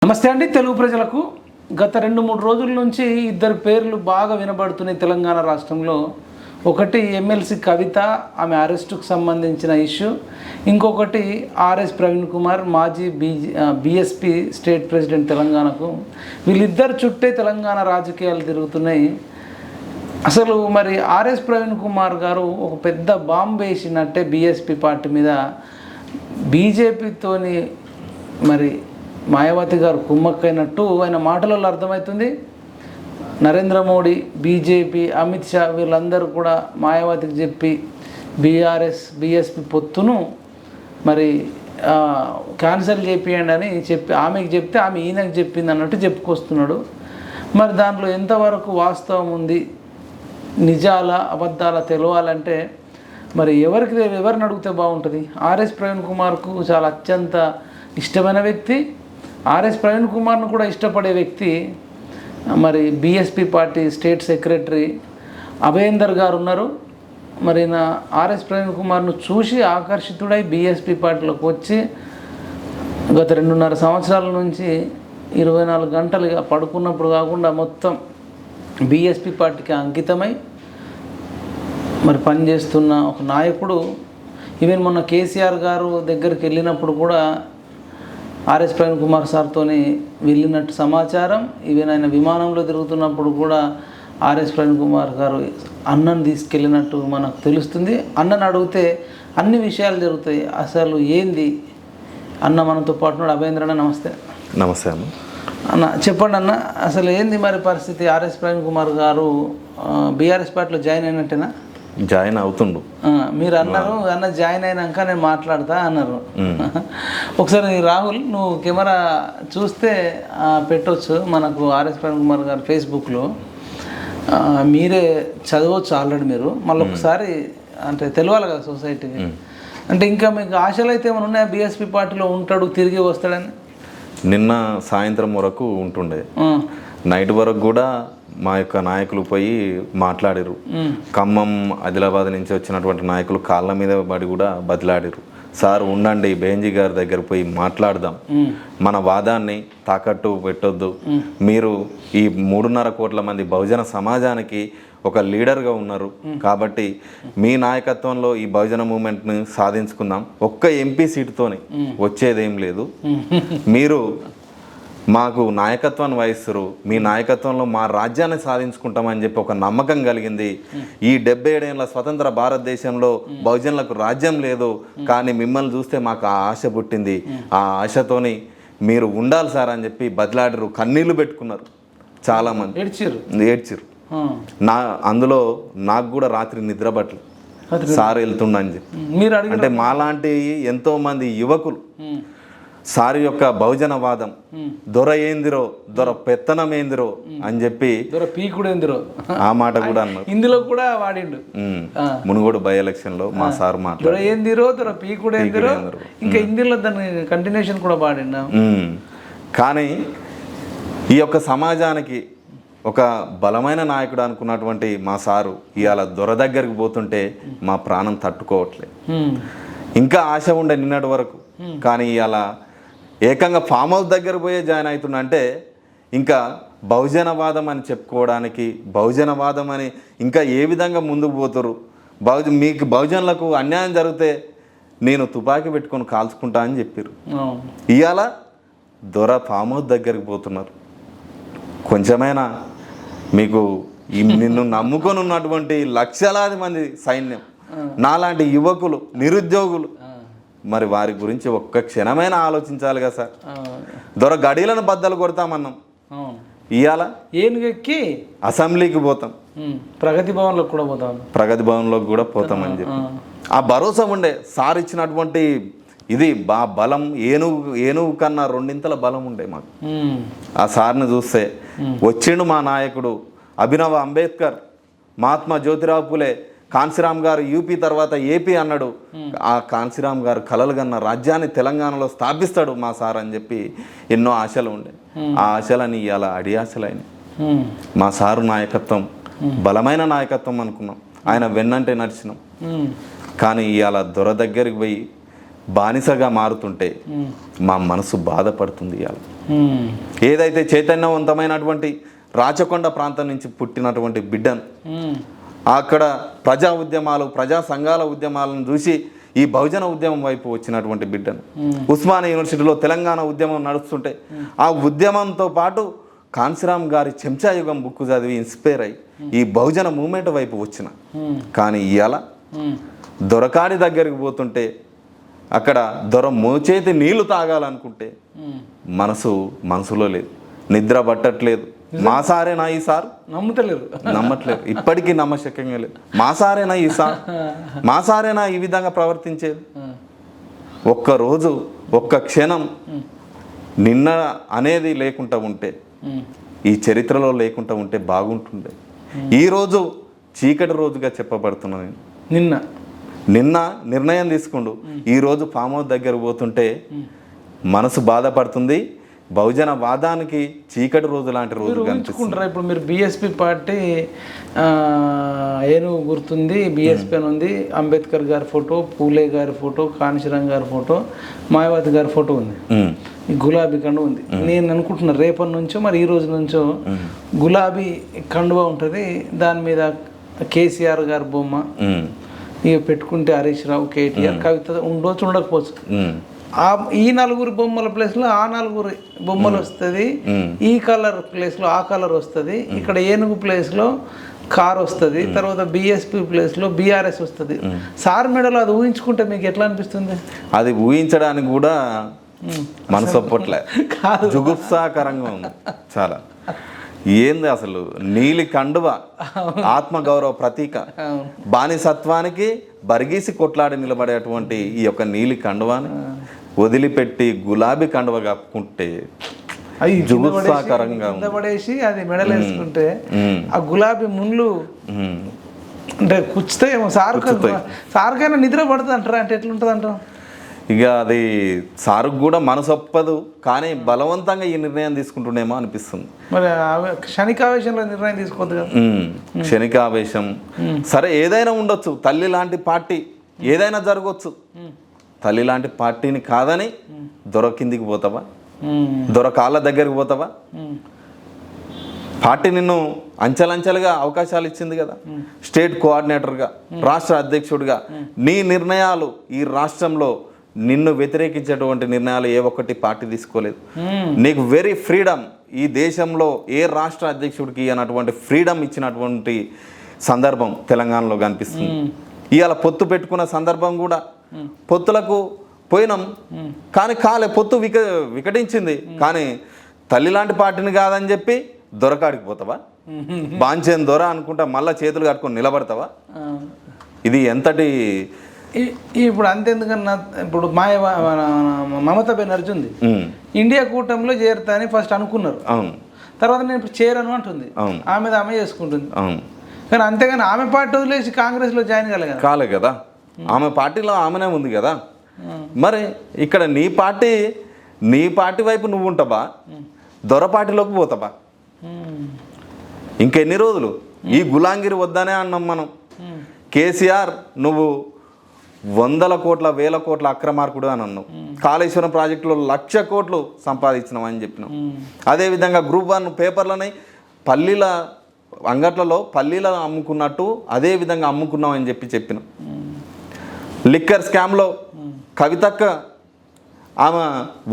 నమస్తే అండి. తెలుగు ప్రజలకు గత 2-3 రోజుల నుంచి ఇద్దరు పేర్లు బాగా వినబడుతున్నాయి తెలంగాణ రాష్ట్రంలో. ఒకటి ఎమ్మెల్సీ కవిత, ఆమె అరెస్టుకు సంబంధించిన ఇష్యూ. ఇంకొకటి ఆర్ఎస్ ప్రవీణ్ కుమార్, మాజీ బీఎస్పీ స్టేట్ ప్రెసిడెంట్ తెలంగాణకు. వీళ్ళిద్దరు చుట్టే తెలంగాణ రాజకీయాలు తిరుగుతున్నాయి. అసలు మరి ఆర్ఎస్ ప్రవీణ్ కుమార్ గారు ఒక పెద్ద బాంబు వేసినట్టే బీఎస్పీ పార్టీ మీద. బీజేపీతోని మరి మాయావతి గారు కుమ్మక్కైనట్టు ఆయన మాటలలో అర్థమవుతుంది. నరేంద్ర మోడీ, బీజేపీ, అమిత్ షా వీళ్ళందరూ కూడా మాయావతికి చెప్పి బీఎస్పీ పొత్తును మరి క్యాన్సల్ చేపియండి అని చెప్పి ఆమెకు చెప్తే ఆమె ఈయనకు చెప్పింది అన్నట్టు చెప్పుకొస్తున్నాడు. మరి దాంట్లో ఎంతవరకు వాస్తవం ఉంది, నిజాల అబద్ధాల తెలవాలంటే మరి ఎవరిని అడిగితే బాగుంటుంది? ఆర్ఎస్ ప్రవీణ్ కుమార్కు చాలా అత్యంత ఇష్టమైన వ్యక్తి. ఆర్ఎస్ ప్రవీణ్ కుమార్ను కూడా ఇష్టపడే వ్యక్తి మరి బీఎస్పీ పార్టీ స్టేట్ సెక్రటరీ అభయేందర్ గారు ఉన్నారు. మరి నా ఆర్ఎస్ ప్రవీణ్ కుమార్ను చూసి ఆకర్షితుడై బీఎస్పీ పార్టీలోకి వచ్చి గత 2.5 సంవత్సరాల నుంచి 24 గంటలుగా పడుకున్నప్పుడు కాకుండా మొత్తం బీఎస్పీ పార్టీకి అంకితమై మరి పనిచేస్తున్న ఒక నాయకుడు. ఈవెన్ మొన్న కేసీఆర్ గారు దగ్గరికి వెళ్ళినప్పుడు కూడా ఆర్ఎస్ ప్రవీణ్ కుమార్ సార్తో వెళ్ళినట్టు సమాచారం. ఈవెన్ ఆయన విమానంలో తిరుగుతున్నప్పుడు కూడా ఆర్ఎస్ ప్రవీణ్ కుమార్ గారు అన్నను తీసుకెళ్ళినట్టు మనకు తెలుస్తుంది. అన్నను అడిగితే అన్ని విషయాలు జరుగుతాయి. అసలు ఏంది అన్న మనతో పాటు అభయేంద్ర అన్న, నమస్తే. నమస్తే అన్న. అన్న చెప్పండి అన్న, అసలు ఏంది మరి పరిస్థితి? ఆర్ఎస్ ప్రవీణ్ కుమార్ గారు బీఆర్ఎస్ పార్టీలో జాయిన్ అయినట్టేనా? జాయిన్ అవుతుండు. మీరు అన్నారు అన్న జాయిన్ అయినాక నేను మాట్లాడతా అన్నారు. ఒకసారి రాహుల్, నువ్వు కెమెరా చూస్తే పెట్టవచ్చు మనకు ఆర్ఎస్ ప్రవీణ్ కుమార్ గారు ఫేస్బుక్లో. మీరే చదవచ్చు ఆల్రెడీ. మీరు మళ్ళీ ఒకసారి అంటే తెలియాలి కదా సొసైటీకి. అంటే ఇంకా మీకు ఆశలు అయితే ఏమైనా ఉన్నాయా? బీఎస్పీ పార్టీలో ఉంటాడు, తిరిగి వస్తాడని. నిన్న సాయంత్రం వరకు ఉంటుండే, నైట్ వరకు కూడా మా యొక్క నాయకులు పోయి మాట్లాడారు. ఖమ్మం, ఆదిలాబాద్ నుంచి వచ్చినటువంటి నాయకులు కాళ్ళ మీద పడి కూడా బదిలాడారు. సార్ ఉండండి, బేంజీ గారి దగ్గర పోయి మాట్లాడదాం, మన వాదాన్ని తాకట్టు పెట్టొద్దు, మీరు ఈ 3.5 కోట్ల మంది బహుజన సమాజానికి ఒక లీడర్గా ఉన్నారు కాబట్టి మీ నాయకత్వంలో ఈ బహుజన మూమెంట్ని సాధించుకుందాం. ఒక్క ఎంపీ సీటుతోనే వచ్చేదేం లేదు, మీరు మాకు నాయకత్వాన్ని వహిస్తారు, మీ నాయకత్వంలో మా రాజ్యాన్ని సాధించుకుంటామని చెప్పి ఒక నమ్మకం కలిగింది. ఈ 77 ఏళ్ళ స్వతంత్ర భారతదేశంలో బహుజనులకు రాజ్యం లేదు, కానీ మిమ్మల్ని చూస్తే మాకు ఆ ఆశ పుట్టింది, ఆ ఆశతోని మీరు ఉండాలి సార్ అని చెప్పి బదిలాడరు, కన్నీళ్లు పెట్టుకున్నారు, చాలామంది ఏడ్చిరు. అందులో నాకు కూడా రాత్రి నిద్ర పట్టలేదు, సార్ వెళ్తుండని చెప్పి. అంటే మాలాంటి ఎంతోమంది యువకులు సార్ యొక్క బహుజనవాదం, దొర ఏందిరో, దొర పెత్తనం ఏందిరో అని చెప్పి, దొర పీకుడేందిరో ఆ మాట కూడా అన్నారు. ఇందులో కూడా వాడిండు. మునుగోడు బై ఎలక్షన్ లో మా సార్ మాట దొర ఏందిరో, దొర పీకుడేందిరో, ఇంకా హిందీలో దాని కంటిన్యూషన్ కూడా వాడిండు. కానీ ఈ యొక్క సమాజానికి ఒక బలమైన నాయకుడు అనుకున్నటువంటి మా సారు ఇవాళ దొర దగ్గరికి పోతుంటే మా ప్రాణం తట్టుకోవట్లేదు. ఇంకా ఆశ ఉండే నిన్నటి వరకు, కానీ ఇవాళ ఏకంగా ఫామ్ హౌస్ దగ్గర పోయే జాయిన్ అవుతున్నా. అంటే ఇంకా బహుజనవాదం అని చెప్పుకోవడానికి, బహుజనవాదం అని ఇంకా ఏ విధంగా ముందుకు పోతారు? మీకు బహుజనులకు అన్యాయం జరిగితే నేను తుపాకీ పెట్టుకొని కాల్చుకుంటా అని చెప్పారు. ఇవాళ దొర ఫామ్ హౌస్ దగ్గరికి పోతున్నారు. కొంచెమైనా మీకు నిన్ను నమ్ముకొని ఉన్నటువంటి లక్షలాది మంది సైన్యం, నాలాంటి యువకులు, నిరుద్యోగులు, మరి వారి గురించి ఒక్క క్షణమైనా ఆలోచించాలి కదా సార్. దొర గడీలను బద్దలు కొడతామన్నాం, ఇవాళ ఏనుగెక్కి అసెంబ్లీకి పోతాం, ప్రగతి భవన్లోకి కూడా పోతాం, ప్రగతి భవన్లోకి కూడా పోతామని చెప్పి ఆ భరోసా ఉండే. సార్ ఇచ్చినటువంటి ఇది బలం ఏనుగు కన్నా 2 బలం ఉండే మాకు. ఆ సార్ని చూస్తే వచ్చిండు మా నాయకుడు అభినవ అంబేద్కర్, మహాత్మా జ్యోతిరావు పులే, కాన్సీరామ్ గారు యూపీ తర్వాత ఏపీ అన్నాడు. ఆ కాన్సీరామ్ గారు కలలు కన్న రాజ్యాన్ని తెలంగాణలో స్థాపిస్తాడు మా సార్ అని చెప్పి ఎన్నో ఆశలు ఉండే. ఆ ఆశలని ఇవాళ అడి ఆశలైన. మా సారు నాయకత్వం బలమైన నాయకత్వం అనుకున్నాం, ఆయన వెన్నంటే నడిచినాం. కానీ ఇవాళ దొర దగ్గరికి పోయి బానిసగా మారుతుంటే మా మనసు బాధపడుతుంది. ఇవాళ ఏదైతే చైతన్యవంతమైనటువంటి రాచకొండ ప్రాంతం నుంచి పుట్టినటువంటి బిడ్డను అక్కడ ప్రజా ఉద్యమాలు ప్రజా సంఘాల ఉద్యమాలను చూసి ఈ బహుజన ఉద్యమం వైపు వచ్చినటువంటి బిడ్డను ఉస్మానియా యూనివర్సిటీలో తెలంగాణ ఉద్యమం నడుస్తుంటే ఆ ఉద్యమంతో పాటు కాన్సీరామ్ గారి చెంచాయుగం బుక్ చదివి ఇన్స్పైర్ అయ్యి ఈ బహుజన మూమెంట్ వైపు వచ్చిన. కానీ ఇవాళ దొరకాడి దగ్గరికి పోతుంటే అక్కడ దొర మోచేతి నీళ్లు తాగాలనుకుంటే మనసులో లేదు, నిద్ర పట్టట్లేదు. మా సారేనా ఈ సార్ నమ్మట్లేదు, ఇప్పటికీ నమ్మశక్యంగా లేదు. మా సారేనా ఈ సార్, మా సారేనా ఈ విధంగా ప్రవర్తించేది. ఒక్కరోజు ఒక్క క్షణం నిన్న అనేది లేకుండా ఉంటే, ఈ చరిత్రలో లేకుండా ఉంటే బాగుంటుండే. ఈరోజు చీకటి రోజుగా చెప్పబడుతున్నా నేను. నిన్న నిర్ణయం తీసుకుండు, ఈరోజు ఫామ్ హౌస్ దగ్గర పోతుంటే మనసు బాధపడుతుంది. బహుజన వాదానికి చీకటి రోజు లాంటి రోజు కనిపిస్తుంది. ఇప్పుడు మీరు బీఎస్పీ పార్టీ ఏను గుర్తుంది, బీఎస్పీ అని ఉంది, అంబేద్కర్ గారి ఫోటో, పూలే గారి ఫోటో, కాన్షీరామ్ గారి ఫోటో, మాయావతి గారి ఫోటో ఉంది, ఈ గులాబీ కండువ ఉంది. నేను అనుకుంటున్నా రేపటి నుంచో మరి ఈ రోజు నుంచో గులాబీ కండువ ఉంటుంది, దాని మీద కేసీఆర్ గారి బొమ్మ ఇక పెట్టుకుంటే హరీష్ రావు, కేటీఆర్, కవిత ఉండొచ్చు ఉండకపోవచ్చు. ఈ నలుగురు బొమ్మల ప్లేస్లో ఆ నలుగురు బొమ్మలు వస్తుంది, ఈ కలర్ ప్లేస్లో ఆ కలర్ వస్తుంది, ఇక్కడ ఏనుగు ప్లేస్లో కార్ వస్తుంది, తర్వాత బీఎస్పీ ప్లేస్లో బీఆర్ఎస్ వస్తుంది. సార్ మెడలో అది ఊహించుకుంటే మీకు ఎట్లా అనిపిస్తుంది? అది ఊహించడానికి కూడా మనసు ఒప్పట్లే, జుగుప్సాకరంగా ఉంది చాలా. ఏంది అసలు నీలి కండువ, ఆత్మగౌరవ ప్రతీక, బానిసత్వానికి బరిగీసి కొట్లాడి నిలబడేటువంటి ఈ యొక్క నీలి కండువాని వదిలిపెట్టి గులాబీ కండువ కప్పుకుంటే జుగుప్సాకరంగా పడేసి అది మెడలేసుకుంటే ఆ గులాబీ ముళ్ళు అంటే కుచ్చుతాయేమో. సార్కైనా నిద్ర పడుతుంది అంటారా? అంటే ఎట్లుంటుంది అంటారా? ఇక అది సారుకు కూడా మనసు ఒప్పదు, కానీ బలవంతంగా ఈ నిర్ణయం తీసుకుంటుండేమో అనిపిస్తుంది. మరి క్షణికావేశంలో నిర్ణయం తీసుకోవద్దు కదా. క్షణికావేశం సరే, ఏదైనా ఉండొచ్చు, తల్లి లాంటి పార్టీ ఏదైనా జరగవచ్చు. తల్లి లాంటి పార్టీని కాదని దొర కిందికి పోతావా, దొర కాళ్ళ దగ్గరికి పోతావా? పార్టీ నిన్ను అంచెలంచెలుగా అవకాశాలు ఇచ్చింది కదా, స్టేట్ కోఆర్డినేటర్గా, రాష్ట్ర అధ్యక్షుడిగా. నీ నిర్ణయాలు ఈ రాష్ట్రంలో నిన్ను వ్యతిరేకించేటువంటి నిర్ణయాలు ఏ ఒక్కటి పార్టీ తీసుకోలేదు. నీకు వెరీ ఫ్రీడమ్, ఈ దేశంలో ఏ రాష్ట్ర అధ్యక్షుడికి అన్నటువంటి ఫ్రీడమ్ ఇచ్చినటువంటి సందర్భం తెలంగాణలో కనిపిస్తుంది. ఇవాళ పొత్తు పెట్టుకున్న సందర్భం కూడా పొత్తులకు పోయినాం, కానీ పొత్తు వికటించింది. కానీ తల్లి లాంటి పార్టీని కాదని చెప్పి దొరకాడికి పోతావా? బాంచేన్ దొర అనుకుంటా మళ్ళీ చేతులు కట్టుకొని నిలబడతావా? ఇది ఎంతటి ఇప్పుడు అంతెందుకన్నా, ఇప్పుడు మమతా బెనర్జీ ఉంది, ఇండియా కూటమిలో చేరుతా అని ఫస్ట్ అనుకున్నారు. తర్వాత నేను ఇప్పుడు చేరను అంటుంది, ఆమె చేసుకుంటుంది. కానీ అంతేగాని ఆమె పార్టీ వదిలేసి కాంగ్రెస్లో జాయిన్ కాలే కదా. ఆమె పార్టీలో ఆమెనే ఉంది కదా. మరి ఇక్కడ నీ పార్టీ వైపు నువ్వు ఉంటావా, దొర పార్టీలోకి పోతావా? ఇంకెన్ని రోజులు ఈ గులాంగిరి వద్దనే అన్నాం మనం. కేసీఆర్ నువ్వు 100 కోట్ల 1000 కోట్ల అక్రమార్కుడు అని అన్నావు. కాళేశ్వరం ప్రాజెక్టులో 1,00,000 కోట్లు సంపాదించినావు అని చెప్పినావు. అదేవిధంగా గ్రూప్ 1 పేపర్లని పల్లీల అంగట్లలో పల్లీల అమ్ముకున్నట్టు అదేవిధంగా అమ్ముకున్నావు అని చెప్పినావు. లిక్కర్ స్కామ్లో కవితక్క ఆమె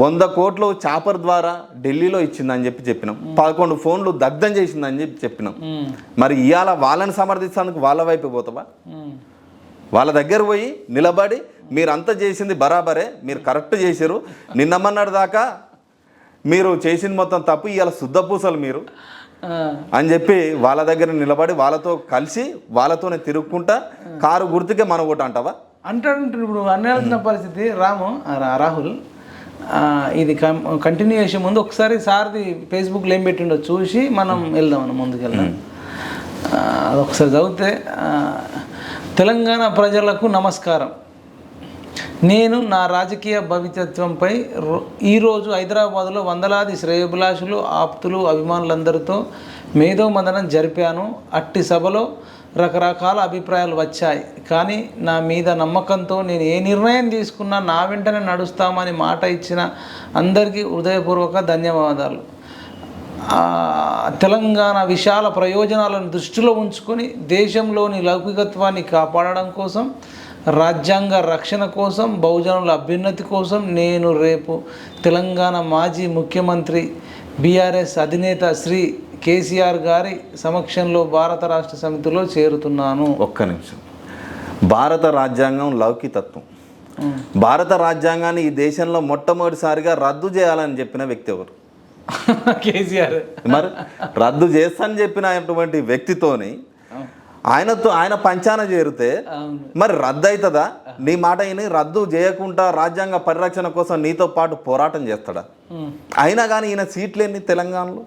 100 కోట్లు చాపర్ ద్వారా ఢిల్లీలో ఇచ్చిందని చెప్పినాం. 11 ఫోన్లు దగ్ధం చేసిందని చెప్పినాం. మరి ఇవాళ వాళ్ళని సమర్థించేందుకు వాళ్ళ వైపు పోతావా? వాళ్ళ దగ్గర పోయి నిలబడి మీరంతా చేసింది బరాబరే, మీరు కరెక్ట్ చేశారు, నిన్నమన్నాడు దాకా మీరు చేసింది మొత్తం తప్పు, ఇవాళ శుద్ధపూసలు మీరు అని చెప్పి వాళ్ళ దగ్గర నిలబడి వాళ్ళతో కలిసి వాళ్ళతోనే తిరుగుకుంటా కారు గుర్తుకే మన ఓటు అంటావా? అంటాడు. ఇప్పుడు అన్నాల్సిన పరిస్థితి రాహుల్ ఇది కంటిన్యూ చేసే ముందు ఒకసారి సార్ది ఫేస్బుక్లో ఏం పెట్టిండో చూసి మనం వెళ్దాం, ముందుకెళ్దాం. అది ఒకసారి చదివితే, తెలంగాణ ప్రజలకు నమస్కారం. నేను నా రాజకీయ భవితత్వంపై ఈరోజు హైదరాబాదులో వందలాది శ్రేయోభిలాషులు, ఆప్తులు, అభిమానులందరితో మేధోమథనం జరిపాను. అట్టి సభలో రకరకాల అభిప్రాయాలు వచ్చాయి. కానీ నా మీద నమ్మకంతో నేను ఏ నిర్ణయం తీసుకున్నా నా వెంటనే నడుస్తామని మాట ఇచ్చిన అందరికీ హృదయపూర్వక ధన్యవాదాలు. తెలంగాణ విశాల ప్రయోజనాలను దృష్టిలో ఉంచుకొని దేశంలోని లౌకికత్వాన్ని కాపాడడం కోసం, రాజ్యాంగ రక్షణ కోసం, బహుజనుల అభ్యున్నతి కోసం నేను రేపు తెలంగాణ మాజీ ముఖ్యమంత్రి బీఆర్ఎస్ అధినేత శ్రీ కేసీఆర్ గారి సమక్షంలో భారత రాష్ట్ర సమితిలో చేరుతున్నాను. ఒక్క నిమిషం. భారత రాజ్యాంగం లౌకికతత్వం. భారత రాజ్యాంగాన్ని ఈ దేశంలో మొట్టమొదటిసారిగా రద్దు చేయాలని చెప్పిన వ్యక్తి ఎవరు? కేసీఆర్. మరి రద్దు చేస్తానని చెప్పినటువంటి వ్యక్తితోని ఆయన పంచాన చేరితే మరి రద్దు అవుతుందా? నీ మాట అయిన రద్దు చేయకుండా రాజ్యాంగ పరిరక్షణ కోసం నీతో పాటు పోరాటం చేస్తాడా? అయినా కానీ ఈయన సీట్లు ఎన్ని తెలంగాణలో?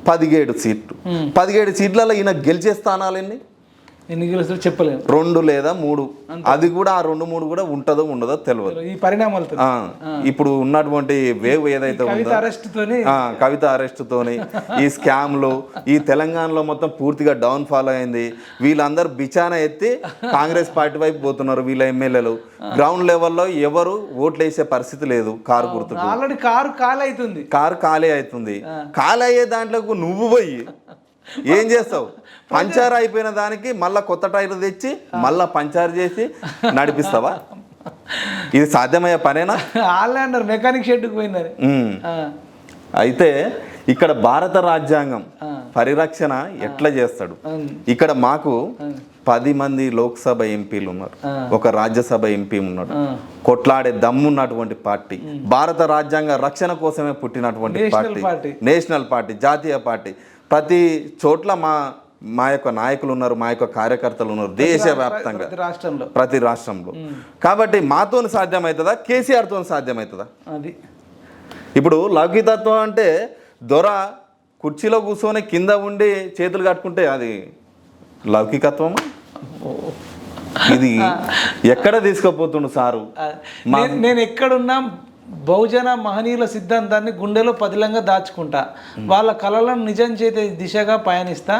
17 సీట్లు. 17 సీట్లలో ఈయన గెలిచే స్థానాలు ఎన్ని? ఎన్ని గెలుస్తారో చెప్పలేము. 2 లేదా 3. అది కూడా ఆ 2, 3 కూడా ఉంటుందో ఉండదో తెలియదు. ఈ పరిణామాలతో ఇప్పుడు ఉన్నటువంటి వేవ్ ఏదైతే ఉందో కవిత అరెస్ట్తోని ఈ స్కామ్లు ఈ తెలంగాణలో మొత్తం పూర్తిగా డౌన్ ఫాల్ అయింది. వీళ్ళందరూ బిచాన ఎత్తి కాంగ్రెస్ పార్టీ వైపు పోతున్నారు. వీళ్ళ ఎమ్మెల్యేలు గ్రౌండ్ లెవెల్లో ఎవరు ఓట్లు వేసే పరిస్థితి లేదు. కారు గుర్తుకు ఆల్రెడీ కారు ఖాళీ అవుతుంది. ఖాళీ అయ్యే దాంట్లోకి నువ్వు పోయి ఏం చేస్తావు? పంచర్ అయిపోయిన దానికి మళ్ళా కొత్త టైర్ తెచ్చి మళ్ళా పంచర్ చేసి నడిపిస్తావా? ఇది సాధ్యమయ్యే పనేనా? ఆల్లాండర్ మెకానిక్ షెడ్కి పోయినారు. అయితే ఇక్కడ భారత రాజ్యాంగం పరిరక్షణ ఎట్లా చేస్తాడు? ఇక్కడ మాకు 10 మంది లోక్సభ ఎంపీలు ఉన్నారు, ఒక రాజ్యసభ ఎంపీ ఉన్నాడు. కొట్లాడే దమ్మున్నటువంటి పార్టీ, భారత రాజ్యాంగ రక్షణ కోసమే పుట్టినటువంటి పార్టీ, నేషనల్ పార్టీ, జాతీయ పార్టీ. ప్రతి చోట్ల మా యొక్క నాయకులు ఉన్నారు, మా యొక్క కార్యకర్తలు ఉన్నారు దేశవ్యాప్తంగా, ప్రతి రాష్ట్రంలో. కాబట్టి మాతో సాధ్యమవుతుందా? కేసీఆర్తో సాధ్యమవుతుందా? అది ఇప్పుడు లౌకికతత్వం అంటే దొర కుర్చీలో కూర్చొని కింద ఉండి చేతులు కట్టుకుంటే అది లౌకికత్వమా? ఇది ఎక్కడ తీసుకుపోతుండు సారు? నేను ఎక్కడున్నా బహుజన మహనీయుల సిద్ధాంతాన్ని గుండెలో పదిలంగా దాచుకుంటా, వాళ్ళ కళలను నిజం చేసే దిశగా పయనిస్తా.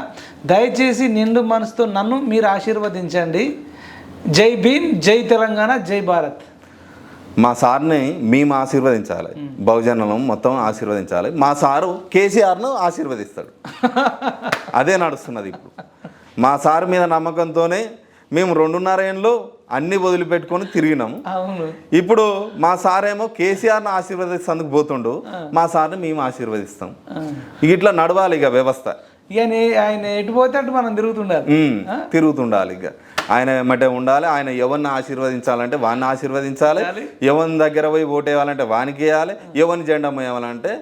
దయచేసి నిండు మనసుతో నన్ను మీరు ఆశీర్వదించండి. జై భీమ్, జై తెలంగాణ, జై భారత్. మా సార్ని మేము ఆశీర్వదించాలి, బహుజనులను మొత్తం ఆశీర్వదించాలి. మా సారు కేసీఆర్ను ఆశీర్వదిస్తాడు. అదే నడుస్తున్నది ఇప్పుడు. మా సార్ మీద నమ్మకంతోనే మేము 2.5 ఏళ్ళు అన్ని వదిలిపెట్టుకొని తిరిగినాము. ఇప్పుడు మా సార్ ఏమో కేసీఆర్ని ఆశీర్వదిస్తేందుకు పోతుండు, మా సార్ని మేము ఆశీర్వదిస్తాం. ఇట్లా నడవాలి ఇక వ్యవస్థ. ఇక ఆయన ఎటు పోతే అటు మనం తిరుగుతుండాలి. ఇక ఆయన ఏమంటే ఉండాలి. ఆయన ఎవరిని ఆశీర్వదించాలంటే వాడిని ఆశీర్వదించాలి, ఎవరి దగ్గర పోయి ఓటేయాలంటే వానికి వేయాలి, ఎవరిని జెండా మోయాలంటే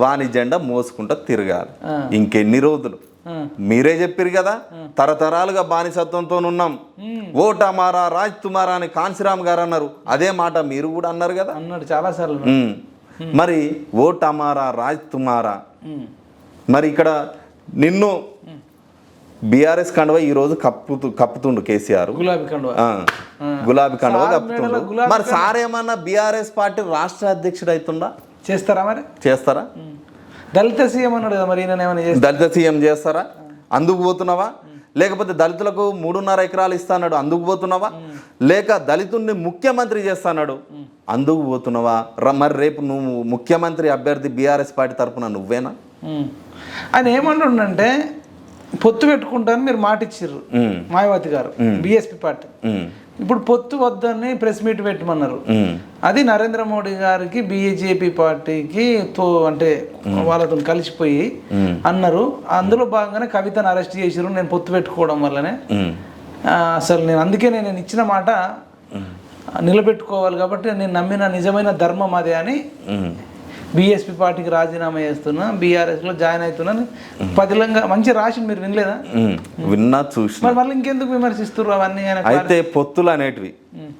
వాని జెండా మోసుకుంటా తిరగాలి. ఇంకెన్ని రోజులు? మీరే చెప్పారు కదా, తరతరాలుగా బానిసత్వంతో ఉన్నాం. ఓట్ అమారా రాజ్ తుమారా అని కాన్సీరామ్ గారు అన్నారు. అదే మాట మీరు కూడా అన్నారు కదా, అన్నాడు చాలా సార్లు. మరి ఓట్ అమారా రాజ్ తుమారా. మరి ఇక్కడ నిన్ను బీఆర్ఎస్ కండువా ఈరోజు కప్పుతుండు కేసీఆర్. గులాబీ కండువా కప్పుతుండు. మరి సార్ ఏమన్నా బీఆర్ఎస్ పార్టీ రాష్ట్ర అధ్యక్షుడు అవుతుండా? చేస్తారా? దళిత సీఎం అన్నాడు కదా, మరి దళిత సీఎం చేస్తారా? అందుకు పోతున్నావా? లేకపోతే దళితులకు 3.5 ఎకరాలు ఇస్తాడు, అందుకు పోతున్నావా? లేక దళితుడిని ముఖ్యమంత్రి చేస్తాడు, అందుకు పోతున్నావా? మరి రేపు నువ్వు ముఖ్యమంత్రి అభ్యర్థి బీఆర్ఎస్ పార్టీ తరఫున నువ్వేనా? ఆయన ఏమంటుండంటే పొత్తు పెట్టుకుంటాను మీరు మాట ఇచ్చిర్రు మాయావతి గారు, బీఎస్పీ పార్టీ. ఇప్పుడు పొత్తు వద్దని ప్రెస్ మీట్ పెట్టమన్నారు. అది నరేంద్ర మోడీ గారికి బీజేపీ పార్టీకి అంటే వాళ్ళతో కలిసిపోయి అన్నారు. అందులో భాగంగానే కవితను అరెస్ట్ చేసిరు, నేను పొత్తు పెట్టుకోవడం వల్లనే. అసలు నేను అందుకే నేను ఇచ్చిన మాట నిలబెట్టుకోవాలి కాబట్టి నేను నమ్మిన నిజమైన ధర్మం అదే అని బీఎస్పీ పార్టీకి రాజీనామా చేస్తున్నా, బీఆర్ఎస్లో జాయిన్ అవుతున్నాను. పదిలంగా మంచి రాసి మీరు వినలేదా? విన్నా, చూసి. మరి మళ్ళీ ఇంకెందుకు విమర్శిస్తున్నారు అవన్నీ? అయితే పొత్తులు అనేటివి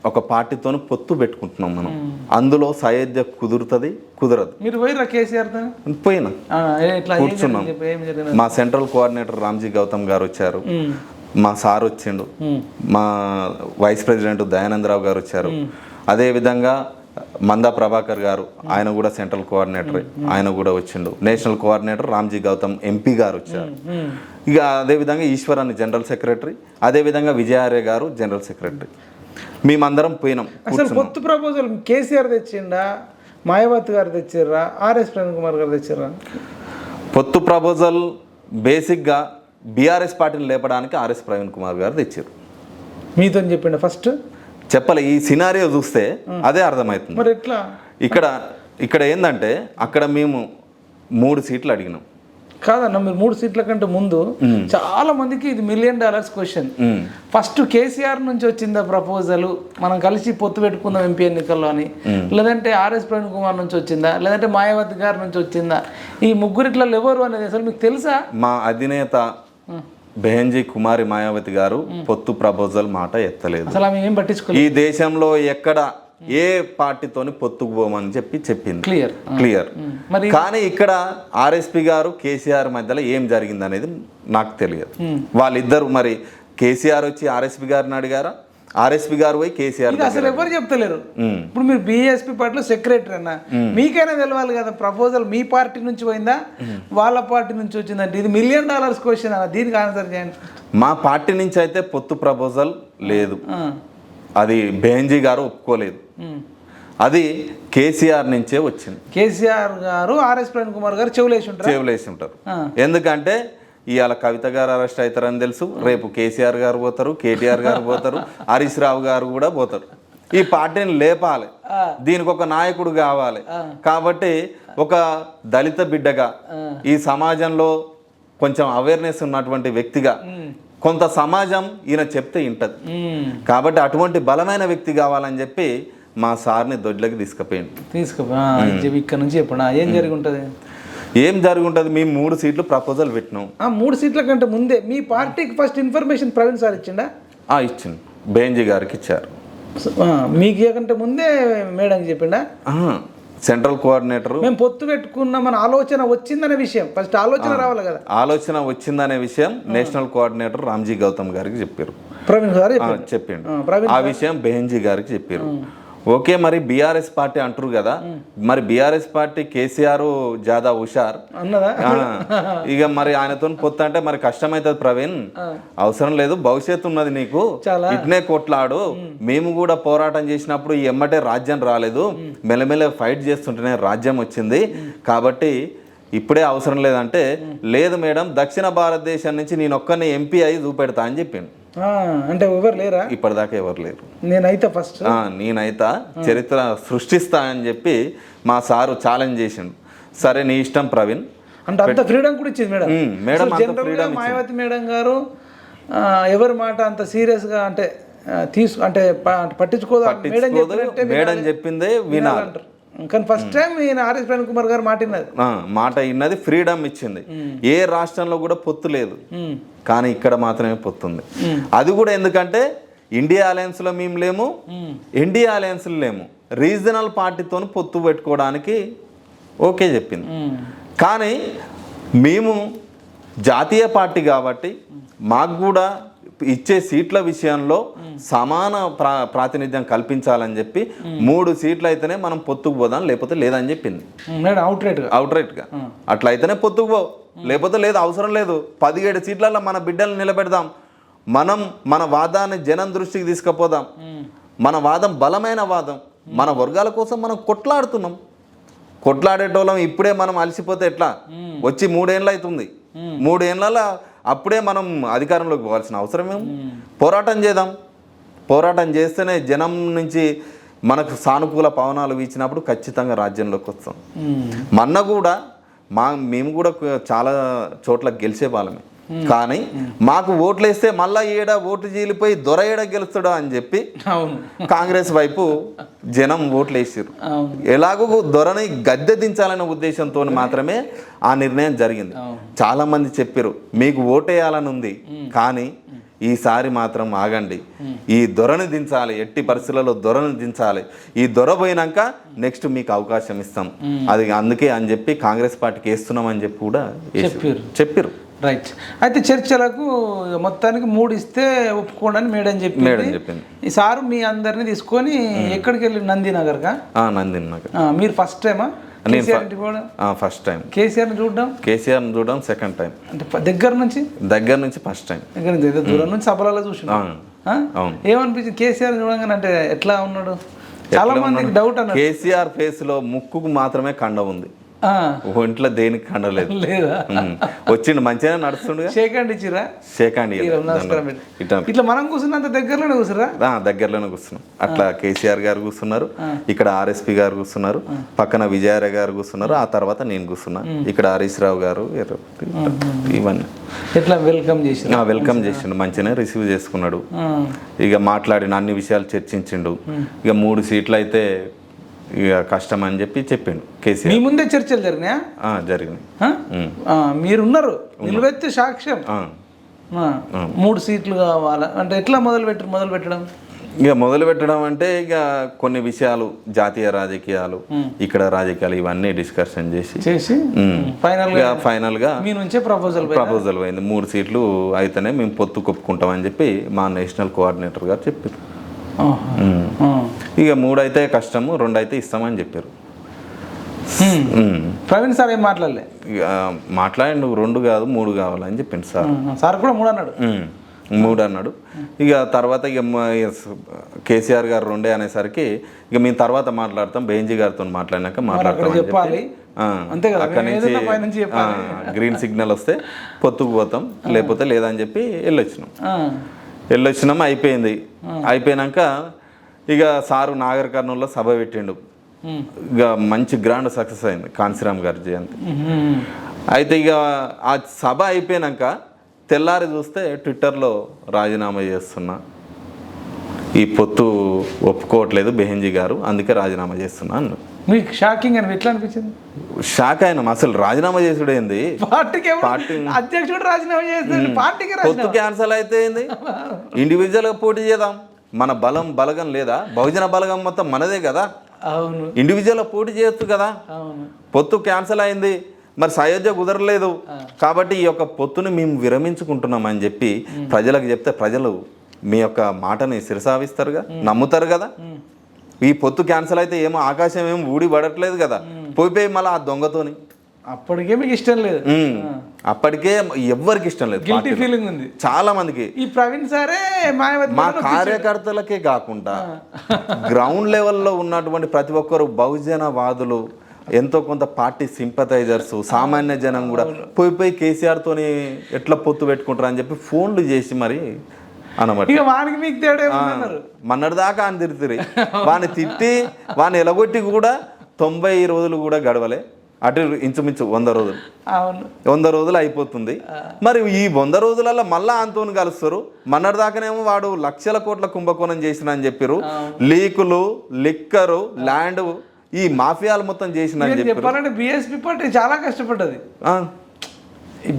ఒక పార్టీతో పొత్తు పెట్టుకుంటున్నాం మనం, అందులో సయోధ్య కుదరదు. మీరు పోయిరా కేసీఆర్తో? పోయినా, కూర్చున్నాం. మా సెంట్రల్ కోఆర్డినేటర్ రామ్జీ గౌతమ్ గారు వచ్చారు, మా సార్ వచ్చిండు, మా వైస్ ప్రెసిడెంట్ దయానందరావు గారు వచ్చారు, అదేవిధంగా మందా ప్రభాకర్ గారు, ఆయన కూడా సెంట్రల్ కోఆర్డినేటర్, ఆయన కూడా వచ్చిండు. National coordinator Ramji Gautam MP గారు వచ్చారు. ఇక అదేవిధంగా ఈశ్వర్ అని జనరల్ సెక్రటరీ, అదేవిధంగా విజయార్య గారు జనరల్ సెక్రటరీ. మేమందరం పోయినాం. అసలు పొత్తు ప్రపోజల్ కేసీఆర్ తెచ్చిండా, మాయావతి గారు తెచ్చిర్రా, ఆర్ఎస్ ప్రవీణ్ కుమార్ గారు తెచ్చిర్రా? పొత్తు ప్రపోజల్ బేసిక్గా బీఆర్ఎస్ పార్టీని లేపడానికి ఆర్ఎస్ ప్రవీణ్ కుమార్ గారు తెచ్చారు. మీతో చెప్పిండ ఫస్ట్ చెప్పలే, ఈ సినారియో చూస్తే అదే అర్థమవుతుంది. మరి ఎట్లా ఇక్కడ ఏంటంటే అక్కడ మేము 3 సీట్లు అడిగినాం. కాదన్న, మీరు 3 సీట్ల కంటే ముందు చాలా మందికి ఇది $1 మిలియన్ క్వశ్చన్. ఫస్ట్ కేసీఆర్ నుంచి వచ్చిందా ప్రపోజల్ మనం కలిసి పొత్తు పెట్టుకుందాం ఎంపీ ఎన్నికల్లో అని, లేదంటే ఆర్ఎస్ ప్రవీణ్ కుమార్ నుంచి వచ్చిందా, లేదంటే మాయావతి గారి నుంచి వచ్చిందా? ఈ ముగ్గురిట్లలో ఎవరు అనేది అసలు మీకు తెలుసా? మా అధినేత బెహెన్జీ కుమారి మాయావతి గారు పొత్తు ప్రపోజల్ మాట ఎత్తలేదు. అసలు ఆమె ఏం పట్టించుకోలేదు. ఈ దేశంలో ఎక్కడ ఏ పార్టీతోని పొత్తుకు పోమని చెప్పింది క్లియర్. మరి కానీ ఇక్కడ ఆర్ఎస్పి గారు కేసీఆర్ మధ్యలో ఏం జరిగింది అనేది నాకు తెలియదు. వాళ్ళిద్దరు మరి కేసీఆర్ వచ్చి ఆర్ఎస్పి గారిని అడిగారా, ఆర్ఎస్పి గారు పోయి కేసీఆర్ అసలు ఎవరు చెప్తలేరు. ఇప్పుడు మీరు బీఎస్పీ పార్టీలో సెక్రటరీ అన్న, మీకైనా తెలవాలి కదా ప్రపోజల్ మీ పార్టీ నుంచి పోయిందా వాళ్ళ పార్టీ నుంచి వచ్చిందంటే ఇది $1 మిలియన్ క్వశ్చన్ అన్న, దీనికి ఆన్సర్ చేయండి. మా పార్టీ నుంచి అయితే పొత్తు ప్రపోజల్ లేదు, అది బెహెన్జీ గారు ఒప్పుకోలేదు, అది కేసీఆర్ నుంచే వచ్చింది. కేసీఆర్ గారు ఆర్ఎస్ ప్రవీణ్ కుమార్ గారు చెవులేసి ఉంటారు. ఎందుకంటే ఇవాళ కవిత గారు అరెస్ట్ అవుతారని తెలుసు, రేపు కేసీఆర్ గారు పోతారు, కేటీఆర్ గారు పోతారు, హరీష్ రావు గారు కూడా పోతారు. ఈ పార్టీని లేపాలి, దీనికి ఒక నాయకుడు కావాలి. కాబట్టి ఒక దళిత బిడ్డగా ఈ సమాజంలో కొంచెం అవేర్నెస్ ఉన్నటువంటి వ్యక్తిగా కొంత సమాజం ఈయన చెప్తే వింటది. కాబట్టి అటువంటి బలమైన వ్యక్తి కావాలని చెప్పి మా సార్ని దొడ్లకి తీసుకుపోయింది. ఇక్కడ నుంచి చెప్పండి ఏం జరిగి ఉంటుంది. మేము 3 సీట్లు ప్రపోజల్ పెట్టినాం. 3 సీట్ల కంటే ముందే మీ పార్టీకి ఫస్ట్ ఇన్ఫర్మేషన్ ప్రవీణ్ సార్ ఇచ్చిండా? ఇచ్చింది, బెహెన్జీ గారికి ఇచ్చారు. మీకు కంటే ముందే మేడంకి చెప్పిండా? సెంట్రల్ కోఆర్డినేటర్ మేము పొత్తు పెట్టుకున్నామని ఆలోచన వచ్చిందనే విషయం ఫస్ట్ ఆలోచన రావాలి కదా. ఆలోచన వచ్చిందనే విషయం నేషనల్ కోఆర్డినేటర్ రామ్జీ గౌతమ్ గారికి చెప్పారు, ప్రవీణ్ గారు చెప్పిండు. ఆ విషయం బెహెన్జీ గారికి చెప్పారు. ఓకే, మరి బీఆర్ఎస్ పార్టీ అంటారు కదా, మరి బీఆర్ఎస్ పార్టీ కేసీఆర్ జాదా హుషార్ అన్నదా, ఇక మరి ఆయనతో పొత్తు అంటే మరి కష్టమవుతుంది. ప్రవీణ్ అవసరం లేదు, భవిష్యత్తు ఉన్నది నీకు, ఇట్నే కొట్లాడు. మేము కూడా పోరాటం చేసినప్పుడు ఈ ఎమ్మటే రాజ్యం రాలేదు, మెల్లమెల్ల ఫైట్ చేస్తుంటేనే రాజ్యం వచ్చింది. కాబట్టి ఇప్పుడే అవసరం లేదంటే, లేదు మేడం, దక్షిణ భారతదేశం నుంచి నేను ఒక్కరిని ఎంపీ అయి చూపెడతా అని చెప్పిండు. అంటే ఎవరు లేరా? ఇప్పటిదాకా ఎవరు లేరు. నేనైతే ఫస్ట్ నేనైతే చరిత్ర సృష్టిస్తా అని చెప్పి మా సారు ఛాలెంజ్ చేసిండు. సరే నీ ఇష్టం ప్రవీణ్ అంటే అంత ఫ్రీడమ్ కూడా ఇచ్చింది మేడం. జనరల్గా మాయావతి మేడం గారు ఎవరి మాట అంత సీరియస్గా అంటే పట్టించుకోదు. మేడం చెప్పిందే వినాలి. కానీ ఫస్ట్ టైం ఈయన ఆర్ఎస్ ప్రవీణ్ కుమార్ గారు మాట విన్నది, ఫ్రీడమ్ ఇచ్చింది. ఏ రాష్ట్రంలో కూడా పొత్తు లేదు, కానీ ఇక్కడ మాత్రమే పొత్తుంది. అది కూడా ఎందుకంటే ఇండియా అలయన్స్లో మేము లేము, ఎన్డీఏ అలయన్స్లో లేము, రీజనల్ పార్టీతో పొత్తు పెట్టుకోవడానికి ఓకే చెప్పింది. కానీ మేము జాతీయ పార్టీ కాబట్టి మాకు కూడా ఇచ్చే సీట్ల విషయంలో సమాన ప్రాతినిధ్యం కల్పించాలని చెప్పి 3 సీట్లు అయితేనే మనం పొత్తుకు పోదాం, లేకపోతే లేదని చెప్పింది అవుట్రైట్గా. అట్లయితేనే పొత్తుకు పో, లేకపోతే లేదు, అవసరం లేదు. 17 సీట్లలో మన బిడ్డలను నిలబెడదాం, మనం మన వాదాన్ని జనం దృష్టికి తీసుకుపోదాం. మన వాదం బలమైన వాదం, మన వర్గాల కోసం మనం కొట్లాడేటోళ్ళం. ఇప్పుడే మనం అలసిపోతే ఎట్లా? వచ్చి 3 ఏళ్ళు అవుతుంది, 3 ఏళ్ళ అప్పుడే మనం అధికారంలోకి పోవాల్సిన అవసరం ఏమో. పోరాటం చేస్తేనే జనం నుంచి మనకు సానుకూల పవనాలు వీచినప్పుడు ఖచ్చితంగా రాజ్యంలోకి వస్తాం. మొన్న కూడా మేము కూడా చాలా చోట్ల గెలిచే వాళ్ళమే, కానీ మాకు ఓట్లు వేస్తే మళ్ళా ఓటు చీలిపోయి దొర గెలుస్తాడా అని చెప్పి కాంగ్రెస్ వైపు జనం ఓట్లు వేసారు. ఎలాగో దొరని గద్దె దించాలనే ఉద్దేశంతో మాత్రమే ఆ నిర్ణయం జరిగింది. చాలా మంది చెప్పారు మీకు ఓటేయాలని ఉంది, కానీ ఈసారి మాత్రం ఆగండి, ఈ దొరని దించాలి, ఎట్టి పరిస్థితులలో దొరని దించాలి, ఈ దొర పోయినాక నెక్స్ట్ మీకు అవకాశం ఇస్తాం, అది అందుకే అని చెప్పి కాంగ్రెస్ పార్టీకి వేస్తున్నాం అని చెప్పి కూడా చెప్పారు. రైట్. అయితే చర్చలకు మొత్తానికి 3 ఇస్తే ఒప్పుకోండి మేడం చెప్పింది. ఈ సారు మీ అందరిని తీసుకొని ఎక్కడికి వెళ్ళి నందినగర్గా? నందినగర్. మీరు ఫస్ట్ టైమా ఫస్ట్ టైం కేసీఆర్ని చూడడం సెకండ్ టైం. అంటే దగ్గర నుంచి ఫస్ట్ టైం. దగ్గర నుంచి దూరం నుంచి సభలలో చూసినా ఏమనిపించింది కేసీఆర్ చూడంగానే? అంటే ఎట్లా ఉన్నాడు? చాలా మందికి డౌట్ అన్నారు. కేసీఆర్ ఫేస్ లో ముక్కుకు మాత్రమే కండ ఉంది, ఒంట్లో దేనికి కండలేదు. లేదా వచ్చిండు మంచిగానే నడుస్తుండగా. షేకండి ఇచ్చిరా? షేకండి ఇట్లా మనం కూర్చున్నంత దగ్గరలోనే కూర్చురా? దగ్గరలోనే కూర్చున్నాం. అట్లా కేసీఆర్ గారు కూర్చున్నారు, ఇక్కడ ఆర్ఎస్పీ గారు కూర్చున్నారు, పక్కన విజయారాయ్ గారు కూర్చున్నారు, ఆ తర్వాత నేను కూర్చున్నా, ఇక్కడ హరీష్ రావు గారు, ఇవన్నీ. ఎట్లా వెల్కమ్ చేసిండు, మంచిగానే రిసీవ్ చేసుకున్నాడు. ఇక మాట్లాడిన అన్ని విషయాలు చర్చించిండు. ఇక 3 సీట్లు అయితే ఇక కష్టం అని చెప్పి చెప్పిండు కేసీఆర్. మీ ముందే చర్చలు జరిగినాయా? జరిగినాయి. మీరున్నారు నిలువెత్తి సాక్ష్యం. 3 సీట్లు కావాలా అంటే ఎట్లా మొదలు పెట్టడం? ఇక మొదలు పెట్టడం అంటే ఇక కొన్ని విషయాలు, జాతీయ రాజకీయాలు, ఇక్కడ రాజకీయాలు, ఇవన్నీ డిస్కషన్ చేసి ఫైనల్ గా మీ నుంచే ప్రపోజల్ పోయింది. 3 సీట్లు అయితేనే మేము పొత్తు కొప్పుకుంటామని చెప్పి మా నేషనల్ కోఆర్డినేటర్ గారు చెప్పారు. ఇక 3 అయితే కష్టము, 2 అయితే ఇస్తామని చెప్పారు. ప్రవీణ్ సార్ ఏం మాట్లాడలే? మాట్లాడి నువ్వు 2 కాదు 3 కావాలని చెప్పిండు సార్ కూడా 3 అన్నాడు. 3 అన్నాడు. ఇక తర్వాత ఇక కేసీఆర్ గారు 2 అనేసరికి ఇక మేము తర్వాత మాట్లాడతాం, బెంజీ గారితో మాట్లాడినాక చెప్పాలి. అక్కడి నుంచి గ్రీన్ సిగ్నల్ వస్తే పొత్తుకు పోతాం, లేకపోతే లేదని చెప్పి వెళ్ళొచ్చినాం. అయిపోయినాక ఇక సారు నాగర్ కర్నూలులో సభ పెట్టిండు. ఇక మంచి గ్రాండ్ సక్సెస్ అయింది కాంశీరామ్ గారి జయంతి. అయితే ఇక ఆ సభ అయిపోయినాక తెల్లారి చూస్తే ట్విట్టర్లో రాజీనామా చేస్తున్నా, ఈ పొత్తు ఒప్పుకోవట్లేదు బెహెంజీ గారు, అందుకే రాజీనామా చేస్తున్నా అన్నాడు. మీకు షాకింగ్ అని ఎట్లా అనిపించింది? షాక్ అయినా. అసలు రాజీనామా చేసుడేంది, పార్టీ అధ్యక్షుడు రాజీనామా చేస్తుంది, పార్టీకి పొత్తు క్యాన్సల్ అయితే ఏంది, ఇండివిజువల్గా పోటీ చేద్దాం, మన బలగం లేదా, బహుజన బలగం మొత్తం మనదే కదా, ఇండివిజువల్గా పోటీ చేయొచ్చు కదా. పొత్తు క్యాన్సల్ అయింది, మరి సయోధ్య కుదరలేదు కాబట్టి ఈ యొక్క పొత్తుని మేము విరమించుకుంటున్నాం అని చెప్పి ప్రజలకు చెప్తే ప్రజలు మీ యొక్క మాటని శిరసావిస్తారుగా, నమ్ముతారు కదా. ఈ పొత్తు క్యాన్సల్ అయితే ఏమో ఆకాశం ఏమో ఊడి పడట్లేదు కదా, పోయిపోయి మళ్ళీ ఆ దొంగతోని. అప్పటికే మీకు ఇష్టం లేదు, అప్పటికే ఎవ్వరికి ఇష్టం లేదు, గిల్టీ ఫీలింగ్ ఉంది చాలా మందికి. ఈ ప్రవీణ్ సారే మా కార్యకర్తలకే కాకుండా గ్రౌండ్ లెవెల్లో ఉన్నటువంటి ప్రతి ఒక్కరు బహుజనవాదులు, ఎంతో కొంత పార్టీ సింపథైజర్స్, సామాన్య జనం కూడా పోయి కేసీఆర్ తోని ఎట్లా పొత్తు పెట్టుకుంటారు అని చెప్పి ఫోన్లు చేసి మరి అనమాట. మన్నటి దాకా అని తిరిగి వాడిని తిట్టి వాడిని ఎలగొట్టి కూడా 90 రోజులు కూడా గడవలే, అటు ఇంచుమించు 100 రోజులు అయిపోతుంది. మరి ఈ 100 రోజులలో మళ్ళా అంతోని కలుస్తారు. మన్నటి దాకానేమో వాడు లక్షల కోట్ల కుంభకోణం చేసిన అని చెప్పారు, లీకులు, లిక్కరు, ల్యాండ్, ఈ మాఫియాలు మొత్తం చేసిన చెప్పాలంటే బీఎస్పీ పార్టీ చాలా కష్టపడ్డది.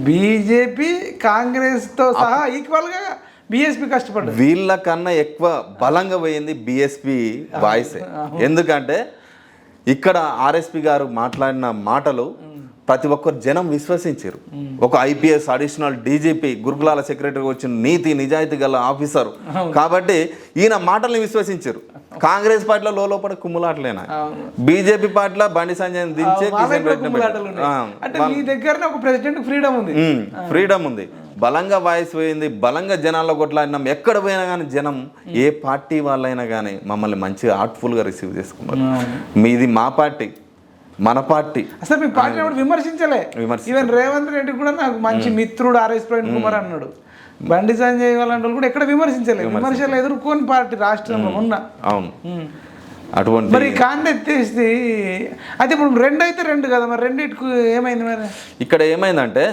బీజేపీ కాంగ్రెస్ తో సహా ఈక్వల్ గా బీఎస్పీ కష్టపడ్డది. వీళ్ళకన్నా ఎక్కువ బలంగా పోయింది బీఎస్పీ వాయిస్. ఎందుకంటే ఇక్కడ ఆర్ఎస్పీ గారు మాట్లాడిన మాటలు ప్రతి ఒక్కరు జనం విశ్వసించారు. ఒక ఐపీఎస్ అడిషనల్ డీజీపీ గురుకులాల సెక్రటరీగా వచ్చిన నీతి నిజాయితీ గల ఆఫీసర్ కాబట్టి ఈయన మాటల్ని విశ్వసించారు. కాంగ్రెస్ పార్టీలో లోపల కుమ్ములాటలేనా, బీజేపీ పార్టీలో బండి సంజయ్ దించే ఫ్రీడమ్ ఉంది, బలంగా వాయిస్ పోయింది, బలంగా జనాల్లో కొట్లాడినాం. ఎక్కడ పోయినా కానీ జనం ఏ పార్టీ వాళ్ళైనా కానీ మమ్మల్ని మంచిగా హార్ట్ఫుల్గా రిసీవ్ చేసుకున్నారు. మీది మా పార్టీ, మన పార్టీ. అసలు మీ పార్టీ విమర్శించలే. ఈవెన్ రేవంత్ రెడ్డి కూడా నాకు మంచి మిత్రుడు ఆర్ఎస్ ప్రవీణ్ కుమార్ అన్నాడు. బండి సంజయ్ వాళ్ళంటే కూడా ఎక్కడ విమర్శించలేదు. విమర్శలు ఎదుర్కొని పార్టీ రాష్ట్రంలో ఉన్న. అవును, అటువంటి మరి కాండ ఎత్తేసి అయితే ఇప్పుడు 2 అయితే 2 కదా, మరి రెండింటికి ఏమైంది? మరి ఇక్కడ ఏమైందంటే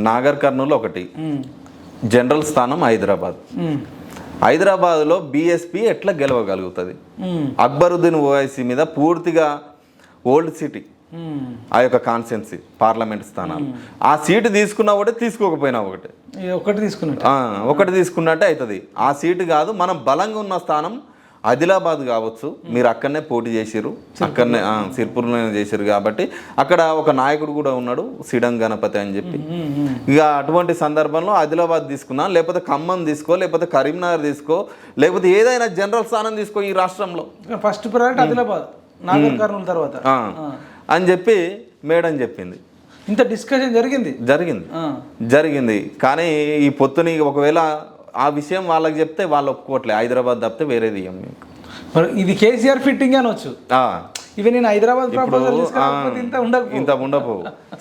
నాగర్ కర్నూలు ఒకటి, జనరల్ స్థానం హైదరాబాద్లో బీఎస్పీ ఎట్లా గెలవగలుగుతుంది? అక్బరుద్దీన్ ఓవైసీ మీద పూర్తిగా ఓల్డ్ సిటీ ఆ యొక్క కాన్స్టిట్యున్సీ పార్లమెంట్ స్థానాలు. ఆ సీటు తీసుకున్నా ఒకటి, తీసుకోకపోయినా ఒకటి. ఒకటి తీసుకున్నట్టే అవుతుంది. ఆ సీటు కాదు, మనం బలంగా ఉన్న స్థానం ఆదిలాబాద్ కావచ్చు, మీరు అక్కడనే పోటీ చేసిర్రు, అక్కడనే సిర్పూర్లోనే చేసిర్రు కాబట్టి అక్కడ ఒక నాయకుడు కూడా ఉన్నాడు, సిడం గణపతి అని చెప్పి. ఇక అటువంటి సందర్భంలో ఆదిలాబాద్ తీసుకున్నా, లేకపోతే ఖమ్మం తీసుకో, లేకపోతే కరీంనగర్ తీసుకో, లేకపోతే ఏదైనా జనరల్ స్థానం తీసుకో ఈ రాష్ట్రంలో. ఫస్ట్ ప్రయారిటీ ఆదిలాబాద్, నాగర్ కర్నూలు తర్వాత అని చెప్పి మేడం చెప్పింది. ఇంత డిస్కషన్ జరిగింది. కానీ ఈ పొత్తుని ఒకవేళ ఆ విషయం వాళ్ళకి చెప్తే వాళ్ళు ఒప్పుకోవట్లే. హైదరాబాద్ తప్పితే వేరేది ఇవ్వం మీకు. ఇది కేసీఆర్ ఫిట్టింగ్ అనొచ్చు. ఇవి నేను హైదరాబాద్ ఇంత ఉండవు.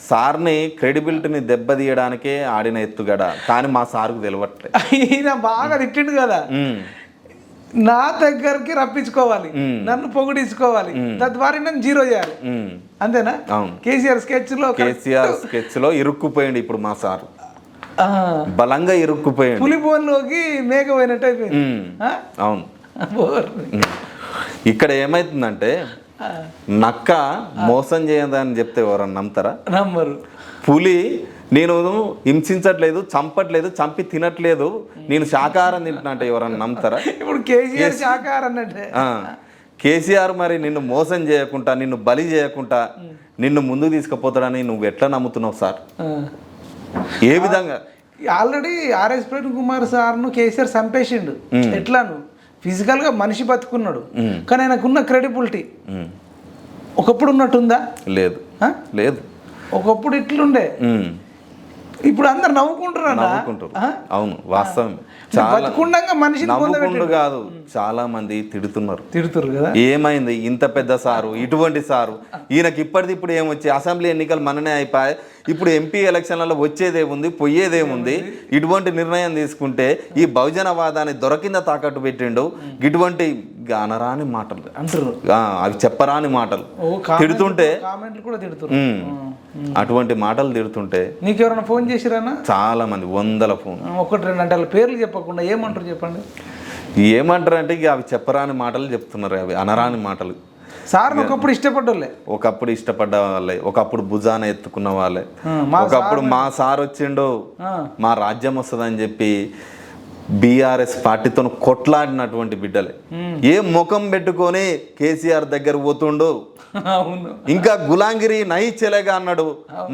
సార్ని క్రెడిబిలిటీని దెబ్బతీయడానికే ఆడిన ఎత్తుగడ, కానీ మా సార్కు తెలియట్లే. ఈయన బాగా తిట్టిండు కదా, నా దగ్గరికి రప్పించుకోవాలి, నన్ను పొగిడించుకోవాలి, తద్వారా నన్ను జీరో చేయాలి, అంతేనా? కేసీఆర్ స్కెచ్ లో ఇరుక్కుపోయింది ఇప్పుడు మా సార్, బలంగా ఇరుక్కుపోయింది. పులిబోన్లోకి మేక పోయినట్టు అయిపోయింది. అవును. ఇక్కడ ఏమైతుందంటే నక్క మోసం చేయదని చెప్తే ఎవరన్నా నమ్ముతారా? నమ్మరు. పులి నేను హింసించట్లేదు, చంపట్లేదు, చంపి తినట్లేదు, నేను శాకాహారం తింటున్నా అంటే ఎవరన్నా నమ్ముతారా? ఇప్పుడు కేసీఆర్ శాకాహారం అంటే కేసీఆర్ మరి నిన్ను మోసం చేయకుండా, నిన్ను బలి చేయకుండా నిన్ను ముందుకు తీసుకుపోతాడని నువ్వు ఎట్లా నమ్ముతున్నావు సార్? ఏ విధంగా? ఆల్రెడీ ఆర్ఎస్ ప్రవీణ్ కుమార్ సార్ను కేసీఆర్ చంపేసిండు. ఎట్లాను ఫిజికల్గా మనిషి బతుకున్నాడు, కానీ ఆయనకున్న క్రెడిబిలిటీ ఒకప్పుడు ఉన్నట్టుందా? లేదు. ఒకప్పుడు ఇట్లుండే, ఇప్పుడు అందరు నవ్వుకుంటారు. అవును, వాస్తవం. మనిషి కాదు, చాలా మంది తిడుతున్నారు కదా. ఏమైంది ఇంత పెద్ద సారు, ఇటువంటి సారు, ఈయనకి ఇప్పటిది ఇప్పుడు ఏమొచ్చి అసెంబ్లీ ఎన్నికలు మననే అయిపోయాయి, ఇప్పుడు ఎంపీ ఎలక్షన్లలో వచ్చేదేముంది, పోయేదేముంది? ఇటువంటి నిర్ణయం తీసుకుంటే ఈ బహుజనవాదాన్ని దొరకింద తాకట్టు పెట్టిండు. ఇటువంటి అనరాని మాటలు అంటారు, అవి చెప్పరాని మాటలు తిడుతుంటే, అటువంటి మాటలు తిడుతుంటే నీకెవరైనా ఫోన్ చేసిరానా? చాలా మంది, 100 ఫోన్. 1-2 అంటే పేర్లు చెప్పకుండా ఏమంటారు చెప్పండి? ఏమంటారు అంటే ఇక అవి చెప్పరాని మాటలు చెప్తున్నారు, అవి అనరాని మాటలు. సార్ ఒకప్పుడు ఇష్టపడ్డ వాళ్ళే, ఒకప్పుడు భుజాన ఎత్తుకున్న వాళ్ళే, ఒకప్పుడు మా సార్ వచ్చిండు, మా రాజ్యం వస్తుందని చెప్పి బీఆర్ఎస్ పార్టీతో కొట్లాడినటువంటి బిడ్డలే. ఏ ముఖం పెట్టుకొని కేసీఆర్ దగ్గర పోతుండు, ఇంకా గులాంగిరి నై చెలేగా అన్నాడు.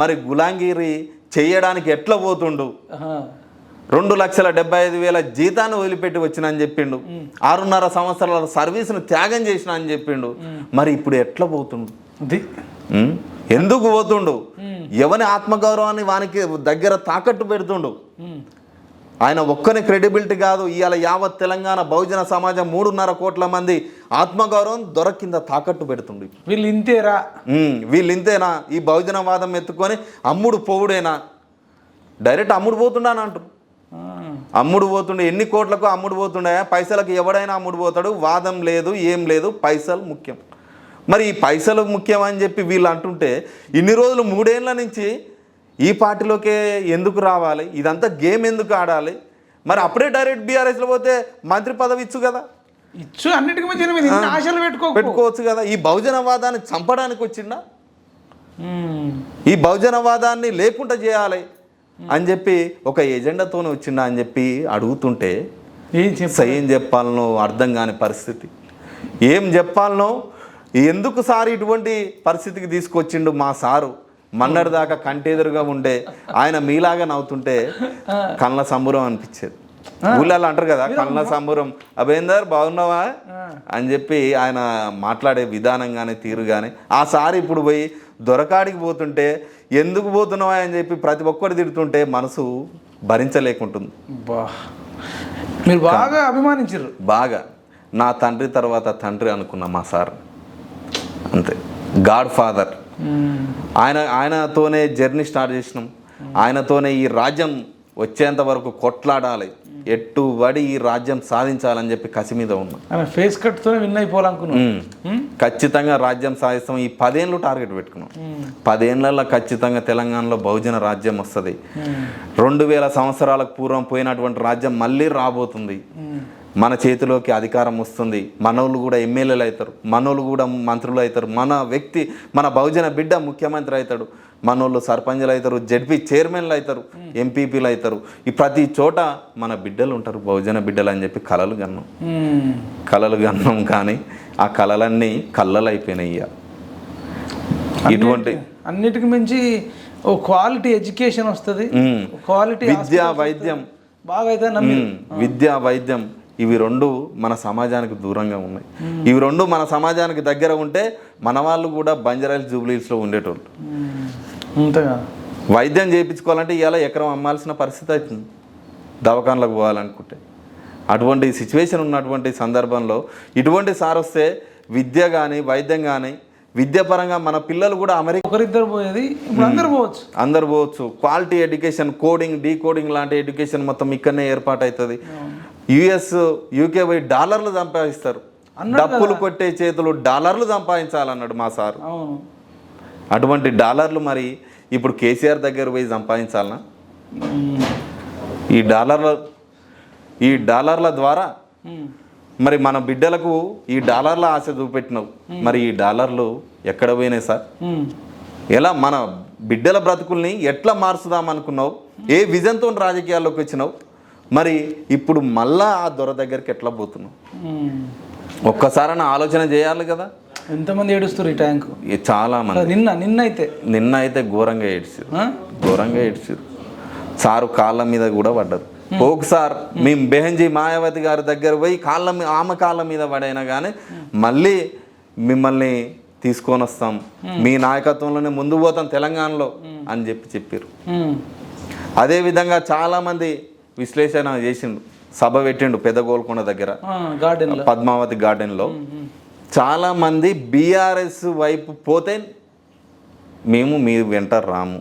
మరి గులాంగిరి చేయడానికి ఎట్లా పోతుండు? 2,75,000 జీతాన్ని వదిలిపెట్టి వచ్చిన అని చెప్పిండు, 6.5 సంవత్సరాల సర్వీస్ను త్యాగం చేసిన అని చెప్పిండు. మరి ఇప్పుడు ఎట్లా పోతుండు? ఎందుకు పోతుండు? ఎవని ఆత్మగౌరవాన్ని వానికి దగ్గర తాకట్టు పెడుతుండు. ఆయన ఒక్కని క్రెడిబిలిటీ కాదు, ఇవాళ యావత్ తెలంగాణ బహుజన సమాజం 3.5 కోట్ల మంది ఆత్మగౌరవం దొరకింద తాకట్టు పెడుతుంది. వీళ్ళింతేనా? ఈ బహుజనవాదం ఎత్తుకొని అమ్ముడు పోవుడేనా? డైరెక్ట్ అమ్ముడు పోతుండా అని అంటారు. అమ్ముడు పోతుండే, ఎన్ని కోట్లకు అమ్ముడు పోతుండే? పైసలకు ఎవడైనా అమ్ముడు పోతాడు. వాదం లేదు, ఏం లేదు, పైసలు ముఖ్యం. మరి ఈ పైసలు ముఖ్యం అని చెప్పి వీళ్ళు అంటుంటే ఇన్ని రోజులు 3 ఏళ్ల నుంచి ఈ పార్టీలోకే ఎందుకు రావాలి? ఇదంతా గేమ్ ఎందుకు ఆడాలి? మరి అప్పుడే డైరెక్ట్ బీఆర్ఎస్లో పోతే మంత్రి పదవి ఇచ్చు కదా, అన్నిటికీ ఆశలు పెట్టుకోవచ్చు కదా. ఈ బహుజనవాదాన్ని చంపడానికి వచ్చిందా? ఈ బహుజనవాదాన్ని లేకుండా చేయాలి అని చెప్పి ఒక ఎజెండాతోనే వచ్చిందా అని చెప్పి అడుగుతుంటే ఏం చెప్పాలనో అర్థం కాని పరిస్థితి. ఏం చెప్పాలనో, ఎందుకు సార్ ఇటువంటి పరిస్థితికి తీసుకొచ్చిండు మా సారు? మన్నటిదాకా కంటెదురుగా ఉండే ఆయన మీలాగా నవ్వుతుంటే కళ్ళ సంబురం అనిపించేది. ఊళ్ళల్లో అంటారు కదా, కళ్ళ సంబురం. అభేందర్ బాగున్నావా అని చెప్పి ఆయన మాట్లాడే విధానం కానీ, తీరు కానీ. ఆ సార్ ఇప్పుడు పోయి దొరకాడికి పోతుంటే ఎందుకు పోతున్నావా అని చెప్పి ప్రతి ఒక్కరు తిడుతుంటే మనసు భరించలేకుంటుంది. మీరు బాగా అభిమానించారు. బాగా నా తండ్రి తర్వాత తండ్రి అనుకున్న మా సార్, అంతే, గాడ్ ఫాదర్. ఆయనతోనే జర్నీ స్టార్ట్ చేసినాం. ఆయనతోనే ఈ రాజ్యం వచ్చేంత వరకు కొట్లాడాలి, ఎట్టుబడి ఈ రాజ్యం సాధించాలని చెప్పి కసి మీద ఉన్నాం. ఫేస్ కట్తోనే విన్ అయిపోవాలనుకున్నాం. ఖచ్చితంగా రాజ్యం సాధిస్తాం. ఈ 10 ఏళ్ళు టార్గెట్ పెట్టుకున్నాం. 10 ఏళ్ళల్లో ఖచ్చితంగా తెలంగాణలో బహుజన రాజ్యం వస్తుంది. 2000 సంవత్సరాలకు పూర్వం పోయినటువంటి రాజ్యం మళ్ళీ రాబోతుంది. మన చేతిలోకి అధికారం వస్తుంది, మనోళ్ళు కూడా ఎమ్మెల్యేలు అవుతారు, మనోళ్ళు కూడా మంత్రులు అవుతారు, మన బహుజన బిడ్డ ముఖ్యమంత్రి అవుతాడు, మనోళ్ళు సర్పంచ్లు అవుతారు, జడ్పీ చైర్మన్లు అవుతారు, ఎంపీపీలు అవుతారు. ఈ ప్రతి చోట మన బిడ్డలు ఉంటారు, బహుజన బిడ్డలు అని చెప్పి కలలు కన్నాం. కానీ ఆ కలలన్నీ కళ్ళలు అయిపోయినాయి. ఇటువంటి అన్నిటికి మించి ఓ క్వాలిటీ ఎడ్యుకేషన్ వస్తుంది, క్వాలిటీ విద్యా వైద్యం బాగా అయితే విద్యా వైద్యం ఇవి రెండు మన సమాజానికి దూరంగా ఉన్నాయి. ఇవి రెండు మన సమాజానికి దగ్గర ఉంటే మన వాళ్ళు కూడా బంజారాహిల్స్ జూబ్లీహిల్స్లో ఉండేటోళ్ళు. వైద్యం చేయించుకోవాలంటే ఇవాళ ఎకరం అమ్మాల్సిన పరిస్థితి అవుతుంది దవాఖానలకు పోవాలనుకుంటే. అటువంటి సిచ్యువేషన్ ఉన్నటువంటి సందర్భంలో ఇటువంటి సార్ వస్తే విద్య కానీ వైద్యం కానీ విద్యాపరంగా మన పిల్లలు కూడా అమెరికా ఒకరిద్దరు పోయేది అందరు పోవచ్చు. క్వాలిటీ ఎడ్యుకేషన్, కోడింగ్, డీకోడింగ్ లాంటి ఎడ్యుకేషన్ మొత్తం ఇక్కడనే ఏర్పాటు అవుతుంది. యుఎస్ యూకే పోయి డాలర్లు సంపాదిస్తారు, డప్పులు కొట్టే చేతులు డాలర్లు సంపాదించాలన్నాడు మా సార్. అటువంటి డాలర్లు మరి ఇప్పుడు కేసీఆర్ దగ్గర పోయి సంపాదించాలనా? ఈ డాలర్ల ద్వారా మరి మన బిడ్డలకు ఈ డాలర్ల ఆశ చూపెట్టినావు, మరి ఈ డాలర్లు ఎక్కడ పోయినాయి సార్? ఎలా మన బిడ్డల బ్రతుకుల్ని ఎట్లా మార్చుదాం అనుకున్నావు? ఏ విజన్తో రాజకీయాల్లోకి వచ్చినావు? మరి ఇప్పుడు మళ్ళా ఆ దొర దగ్గరికి ఎట్లా పోతున్నావు? ఒక్కసారైనా ఆలోచన చేయాలి కదా. ఎంతమంది ఏడుస్తారు ఈ ట్యాంకు? చాలా మంది. నిన్న అయితే ఘోరంగా ఏడ్చారు. సారు కాళ్ళ మీద కూడా పడ్డారు. ఒకసారి మేము బెహంజీ మాయావతి గారి దగ్గర పోయి ఆమె కాళ్ళ మీద పడైనా కానీ మళ్ళీ మిమ్మల్ని తీసుకొని వస్తాం, మీ నాయకత్వంలోనే ముందు పోతాం తెలంగాణలో అని చెప్పారు. అదేవిధంగా చాలామంది విశ్లేషణ చేసిండు, సభ పెట్టిండు పెద్ద గోల్కొండ దగ్గర పద్మావతి గార్డెన్లో. చాలామంది బీఆర్ఎస్ వైపు పోతే మేము మీ వెంట రాము,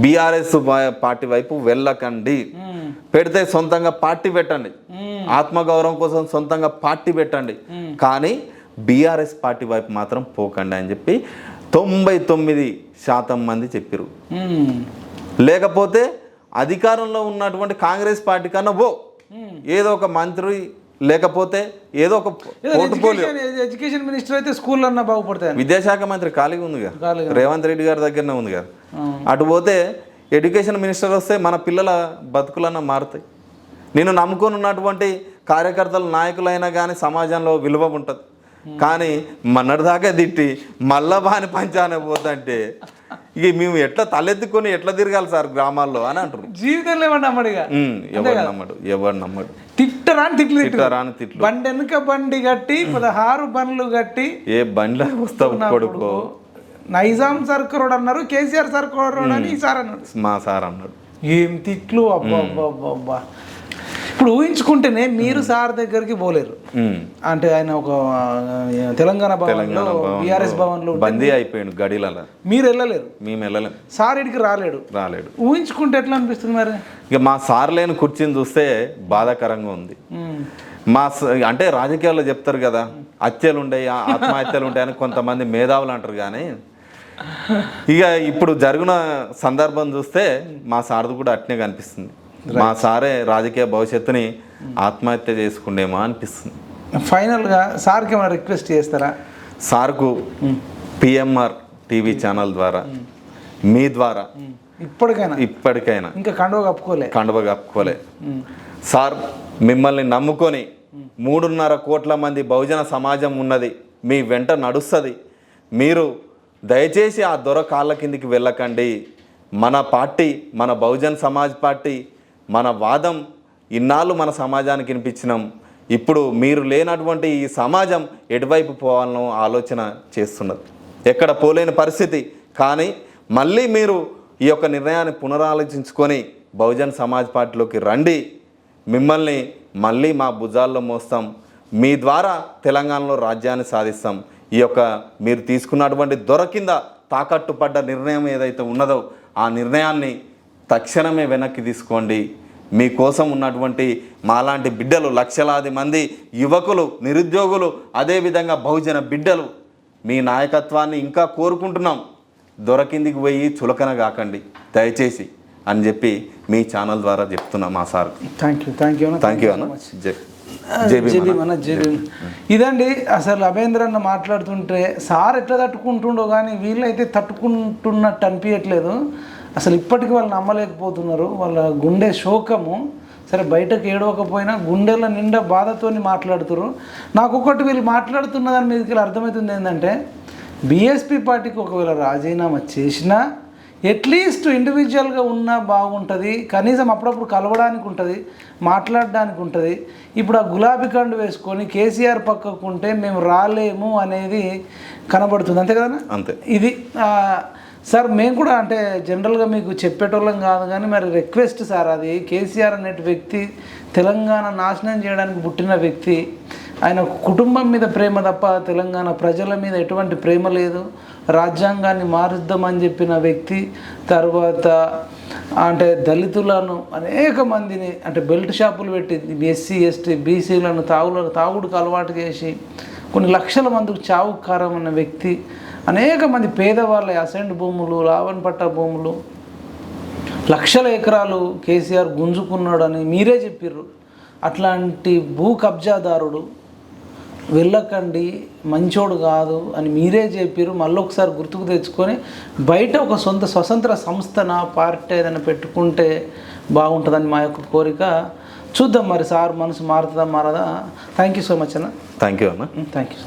బీఆర్ఎస్ పార్టీ వైపు వెళ్ళకండి, పెడితే సొంతంగా పార్టీ పెట్టండి, ఆత్మగౌరవం కోసం సొంతంగా పార్టీ పెట్టండి, కానీ బీఆర్ఎస్ పార్టీ వైపు మాత్రం పోకండి అని చెప్పి 99% మంది చెప్పారు. లేకపోతే అధికారంలో ఉన్నటువంటి కాంగ్రెస్ పార్టీ కన్నా ఏదో ఒక మంత్రి లేకపోతే ఏదో ఒక పోర్ట్ఫోలియో, ఎడ్యుకేషన్ మినిస్టర్ అయితే స్కూల్ అన్నా బాగుపడతాయి. విద్యాశాఖ మంత్రి ఖాళీగా ఉందిగా, రేవంత్ రెడ్డి గారి దగ్గరనే ఉందిగా. అటు పోతే ఎడ్యుకేషన్ మినిస్టర్ వస్తే మన పిల్లల బతుకులన్నా మారుతాయి. నేను నమ్ముకొని ఉన్నటువంటి కార్యకర్తలు, నాయకులైనా కానీ సమాజంలో విలువ ఉంటుంది. కానీ మొన్నటిదాకా తిట్టి మళ్ళా బాని పంచానే పోతుంటే ఇక మేము ఎట్లా తలెత్తుకొని ఎట్లా తిరగాలి సార్ గ్రామాల్లో అని అంటారు. జీవితంలో ఎవరు నమ్మడు. తిట్టరాని తిట్లు బండి వెనుక బండి కట్టి 16 బండ్లు కట్టి ఏ బండ్ల వస్తావు కొడుకో. నైజాం సర్కార్ అన్నారు, కేసీఆర్ సర్కార్ అని సార్ అన్నాడు, మా సార్ అన్నాడు. ఏం తిట్లు అబ్బా. ఇప్పుడు ఊహించుకుంటేనే మీరు సార్ దగ్గరికి పోలేరు అంటే ఆయన ఒక తెలంగాణ బీఆర్ఎస్ భవన్లో బందీ అయిపోయాడు గడిలలో, మీరు వెళ్ళలేరు, మేము వెళ్ళలేము, సార్ ఇడికి రాలేడు. ఊహించుకుంటే ఎట్లా అనిపిస్తుంది మరి? ఇక మా సార్ లేని కుర్చీని చూస్తే బాధాకరంగా ఉంది. అంటే రాజకీయాల్లో చెప్తారు కదా, హత్యలు ఉంటాయి, ఆత్మహత్యలు ఉంటాయని కొంతమంది మేధావులు అంటారు. కానీ ఇక ఇప్పుడు జరిగిన సందర్భం చూస్తే మా సార్ది కూడా అట్నే కనిపిస్తుంది. మా సారే రాజకీయ భవిష్యత్తుని ఆత్మహత్య చేసుకుండేమో అనిపిస్తుంది. ఫైనల్గా సార్కి ఏమైనా రిక్వెస్ట్ చేస్తారా? సార్కు పిఎంఆర్ టీవీ ఛానల్ ద్వారా, మీ ద్వారా ఇప్పటికైనా ఇంకా కండువ కప్పుకోలే సార్, మిమ్మల్ని నమ్ముకొని 3.5 కోట్ల మంది బహుజన సమాజం ఉన్నది, మీ వెంట నడుస్తుంది. మీరు దయచేసి ఆ దొర కాళ్ళ కిందికి వెళ్ళకండి. మన పార్టీ, మన బహుజన్ సమాజ్ పార్టీ, మన వాదం ఇన్నాళ్ళు మన సమాజానికి వినిపించినాం. ఇప్పుడు మీరు లేనటువంటి ఈ సమాజం ఎటువైపు పోవాలనో ఆలోచన చేస్తున్నది, ఎక్కడ పోలేని పరిస్థితి. కానీ మళ్ళీ మీరు ఈ యొక్క నిర్ణయాన్ని పునరాలోచించుకొని బహుజన్ సమాజ్ పార్టీలోకి రండి, మిమ్మల్ని మళ్ళీ మా భుజాల్లో మోస్తాం, మీ ద్వారా తెలంగాణలో రాజ్యాన్ని సాధిస్తాం. ఈ యొక్క మీరు తీసుకున్నటువంటి దొర కింద తాకట్టు పడ్డ నిర్ణయం ఏదైతే ఉన్నదో ఆ నిర్ణయాన్ని తక్షణమే వెనక్కి తీసుకోండి. మీకోసం ఉన్నటువంటి మాలాంటి బిడ్డలు, లక్షలాది మంది యువకులు, నిరుద్యోగులు, అదేవిధంగా బహుజన బిడ్డలు మీ నాయకత్వాన్ని ఇంకా కోరుకుంటున్నాం. దొరకిందికి పోయి చులకన కాకండి దయచేసి అని చెప్పి మీ ఛానల్ ద్వారా చెప్తున్నాం మా సార్. థ్యాంక్ యూ అన్న. ఇదండి అసలు అభేంద్ర అన్న మాట్లాడుతుంటే సార్ ఎట్లా తట్టుకుంటుండో కానీ వీళ్ళైతే తట్టుకుంటున్నట్టు అనిపించట్లేదు. అసలు ఇప్పటికీ వాళ్ళు నమ్మలేకపోతున్నారు. వాళ్ళ గుండె శోకము సరే బయటకు ఏడవకపోయినా గుండెల నిండా బాధతోని మాట్లాడుతున్నారు. నాకు ఒకటి వీళ్ళు మాట్లాడుతున్న దాని మీదకి అర్థమవుతుంది ఏంటంటే బీఎస్పీ పార్టీకి ఒకవేళ రాజీనామా చేసినా అట్లీస్ట్ ఇండివిజువల్గా ఉన్నా బాగుంటుంది, కనీసం అప్పుడప్పుడు కలవడానికి ఉంటుంది, మాట్లాడడానికి ఉంటుంది. ఇప్పుడు ఆ గులాబీ కండు వేసుకొని కేసీఆర్ పక్కకు ఉంటే మేము రాలేము అనేది కనబడుతుంది. అంతే కదా? అంతే. ఇది సార్ మేము కూడా అంటే జనరల్గా మీకు చెప్పేటోళ్ళం కాదు కానీ మరి రిక్వెస్ట్ సార్, అది కేసీఆర్ అనే వ్యక్తి తెలంగాణ నాశనం చేయడానికి పుట్టిన వ్యక్తి. ఆయన కుటుంబం మీద ప్రేమ తప్ప తెలంగాణ ప్రజల మీద ఎటువంటి ప్రేమ లేదు. రాజ్యాంగాన్ని మారుద్దామని చెప్పిన వ్యక్తి. తర్వాత అంటే దళితులను అనేక మందిని అంటే బెల్ట్ షాపులు పెట్టి ఎస్సీ ఎస్టీ బీసీలను తాగుడుకు అలవాటు చేసి కొన్ని లక్షల మందికి చావుకు కారమైన వ్యక్తి. అనేక మంది పేదవాళ్ళ అసెంట్ భూములు, లావణ్ పట్ట భూములు, లక్షల ఎకరాలు కేసీఆర్ గుంజుకున్నాడని మీరే చెప్పిర్రు. అట్లాంటి భూ కబ్జాదారుడు వెళ్ళకండి, మంచోడు కాదు అని మీరే చెప్పారు. మళ్ళీ ఒకసారి గుర్తుకు తెచ్చుకొని బయట ఒక స్వతంత్ర సంస్థన పార్టీ ఏదైనా పెట్టుకుంటే బాగుంటుందని మా యొక్క కోరిక. చూద్దాం మరి సార్ మనసు మారుతుందా మారదా. థ్యాంక్ యూ సో మచ్ అన్న. థ్యాంక్ యూ అన్న. Thank you.